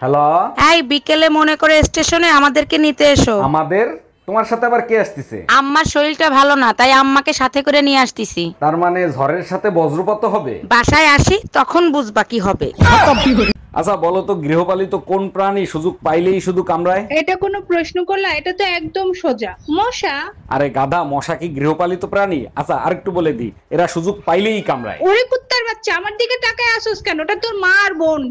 Hello. এই বিকেলে মনে করে স্টেশনে আমাদেরকে নিতে এসো। আমাদের? তোমার সাথে আবার কে আসতেছে? আম্মার শরীরটা ভালো না, তাই আম্মাকে সাথে করে নিয়ে আসতেছি। তার মানে ঝড়ের সাথে বজ্রপাত হবে? বাসায় আসি তখন বুঝবা কি হবে। আচ্ছা বলো তো, গৃহপালিত কোন প্রাণী সুযোগ পাইলেই শুধু কামড়ায়? এটা কোনো প্রশ্ন করলা? এটা তো একদম সোজা, মশা। আরে গাধা, মশা কি গৃহপালিত প্রাণী? আচ্ছা আরেকটু বলে দি, এরা সুযোগ পাইলেই কামড়ায়। ওরে কুত্তার বাচ্চা, আমার দিকে তাকায় আসোস কেন? ওটা তোর মা আর বোন।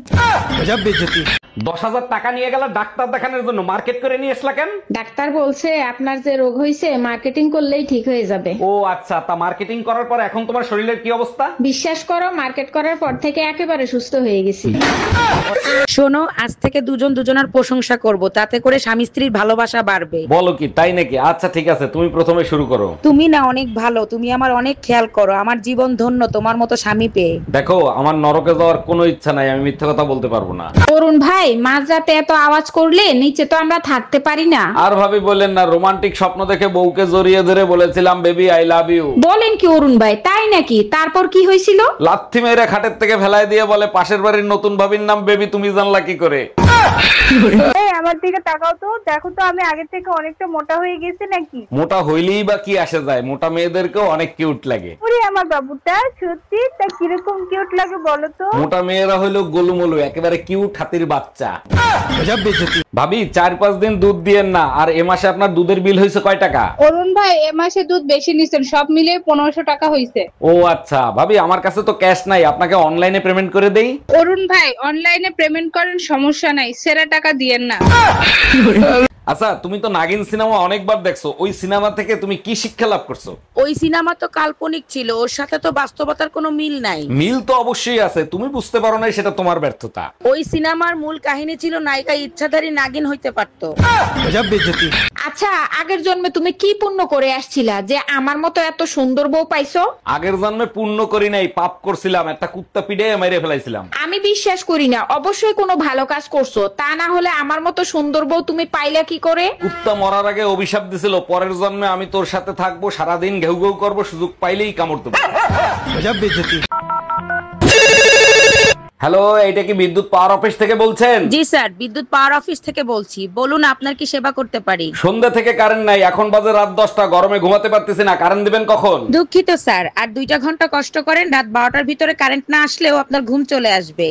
10,000 টাকা নিয়ে গেল ডাক্তার দেখানোর জন্য, মার্কেট করে নিয়ে আসলা কেন? ডাক্তার বলছে আপনার যে রোগ হয়েছে মার্কেটিং করলেই ঠিক হয়ে যাবে। ও আচ্ছা, তা মার্কেটিং করার পর এখন তোমার শরীরের কি অবস্থা? বিশ্বাস করো, মার্কেট করার পর থেকে একেবারে সুস্থ হয়ে গেছি। শোনো, আজ থেকে দুজন দুজনের প্রশংসা করব, তাতে করে স্বামী স্ত্রীর ভালোবাসা বাড়বে। বলো কি, তাই নাকি? আচ্ছা ঠিক আছে, তুমি প্রথমে শুরু করো। তুমি না অনেক ভালো, তুমি আমার অনেক খেয়াল করো, আমার জীবন ধন্য তোমার মতো স্বামী পেয়ে। দেখো, আমার নরকে যাওয়ার কোনো ইচ্ছা নাই, আমি মিথ্যা কথা বলতে পারবো না। অরুণ ভাই, মাঝরাতে এত আওয়াজ করলে নিচে তো আমরা থাকতে পারি না। আর ভাবি বললেন না, রোমান্টিক স্বপ্ন দেখে বউকে জড়িয়ে ধরে বলেছিলাম বেবি আই লাভ ইউ। বলেন কি অরুণ ভাই, তাই নাকি? তারপর কি হয়েছিল? লাথি মেরে খাটের থেকে ফেলায় দিয়ে বলে পাশের বাড়ির নতুন ভাবির নাম বেবি, তুমি জানলা কি করে? এই আমার দিকে তাকাও তো, দেখো তো আমি আগের থেকে অনেকটা মোটা হয়ে গেছি নাকি? মোটা হইলেই বা কি আসে যায়, মোটা মেয়েদেরকেও অনেক কিউট লাগে। ওরে আমার বাবুটা, সত্যি তা কিরকম কিউট লাগে বলো তো? মোটা মেয়েরা হইলো গোলুমলু, একেবারে কিউট হাতির বাচ্চা। ভাবি 4-5 দিন দুধ দিয়েন না, আর এ মাসে আপনার দুধের বিল হয়েছে কয় টাকা? অরুণ ভাই, এ মাসে দুধ বেশি নিছেন, সব মিলিয়ে 1500 টাকা হইছে। ও আচ্ছা ভাবি, আমার কাছে তো ক্যাশ নাই, আপনাকে অনলাইনে পেমেন্ট করে দেই? অরুণ ভাই, অনলাইনে পেমেন্ট করেন, সমস্যা নাই, সেরা টাকা দিয়েন না। আচ্ছা, তুমি তো নাগিন সিনেমা অনেকবার দেখছো, ওই সিনেমা থেকে তুমি কি শিক্ষা লাভ করছো? ওই সিনেমা তো কাল্পনিক ছিল, ওর সাথে তো বাস্তবতার কোনো মিল নাই। মিল তো অবশ্যই আছে, তুমি বুঝতে পারো না, সেটা তোমার ব্যর্থতা। ওই সিনেমার মূল কাহিনী ছিল নায়িকা ইচ্ছাধারী নাগিন হইতে পারতো। আচ্ছা, আগের জন্মে তুমি কি পুণ্য করে আসছিলা যে আমার মতো এত সুন্দর বউ পাইছো? আগের জন্মে পুণ্য করি নাই, পাপ করছিলাম, একটা কুত্তা পিঠে মেরে ফেলাইছিলাম। আমি বিশ্বাস করি না, অবশ্যই কোনো ভালো কাজ করছো, তা না হলে আমার মতো সুন্দর বউ তুমি পাইলা কি করে? কুত্তা মরার আগে অভিশাপ দিছিল, পরের জন্মে আমি তোর সাথে থাকবো, সারাদিন ঘেউ ঘেউ করবো, সুযোগ পাইলেই কামড় দেবো। হ্যালো, এইটা কি বিদ্যুৎ পাওয়ার অফিস থেকে বলছেন? জি স্যার, বিদ্যুৎ পাওয়ার অফিস থেকে বলছি, বলুন আপনার কি সেবা করতে পারি। সন্ধ্যা থেকে কারেন্ট নাই, এখন বাজে রাত 10টা, গরমে ঘুমাতে পারতেছি না, কারেন্ট দিবেন কখন? দুঃখিত স্যার, আর 2টা ঘন্টা কষ্ট করেন, রাত 12টার ভিতরে কারেন্ট না আসলেও আপনার ঘুম চলে আসবে।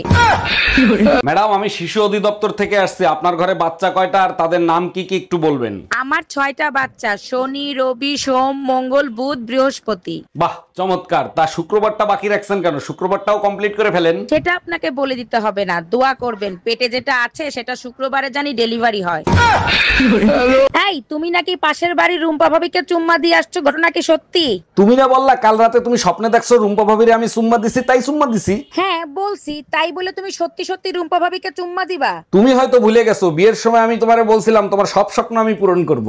ম্যাডাম, আমি শিশু অধিদপ্তর থেকে আসছি, আপনার ঘরে বাচ্চা কয়টা আর তাদের নাম কি কি একটু বলবেন? আমার 6টা বাচ্চা, শনি, রবি, সোম, মঙ্গল, বুধ, বৃহস্পতি। বাহ চমৎকার, তা শুক্রবারটা বাকি রাখছেন কেন? শুক্রবারটাও কমপ্লিট করে ফেলেন। সেটা আপনাকে বলে দিতে হবে না, দোয়া করবেন পেটে যেটা আছে সেটা শুক্রবারে জানি ডেলিভারি হয়। এই, তুমি নাকি পাশের বাড়ির রুম্পা ভাবিকে চুম্মা দিয়ে আসছো, ঘটনা কি সত্যি? তুমি না বললা কাল রাতে তুমি স্বপ্নে দেখছো রুম্পা ভাবিরে আমি চুম্মা দিছি, তাই চুম্মা দিছি। হ্যাঁ বলছি, তাই বলে তুমি সত্যি সত্যি রুম্পা ভাবিকে চুম্মা দিবা? তুমি হয়তো ভুলে গেছো, বিয়ের সময় আমি তোমারে বলছিলাম তোমার সব স্বপ্ন আমি পূরণ করব।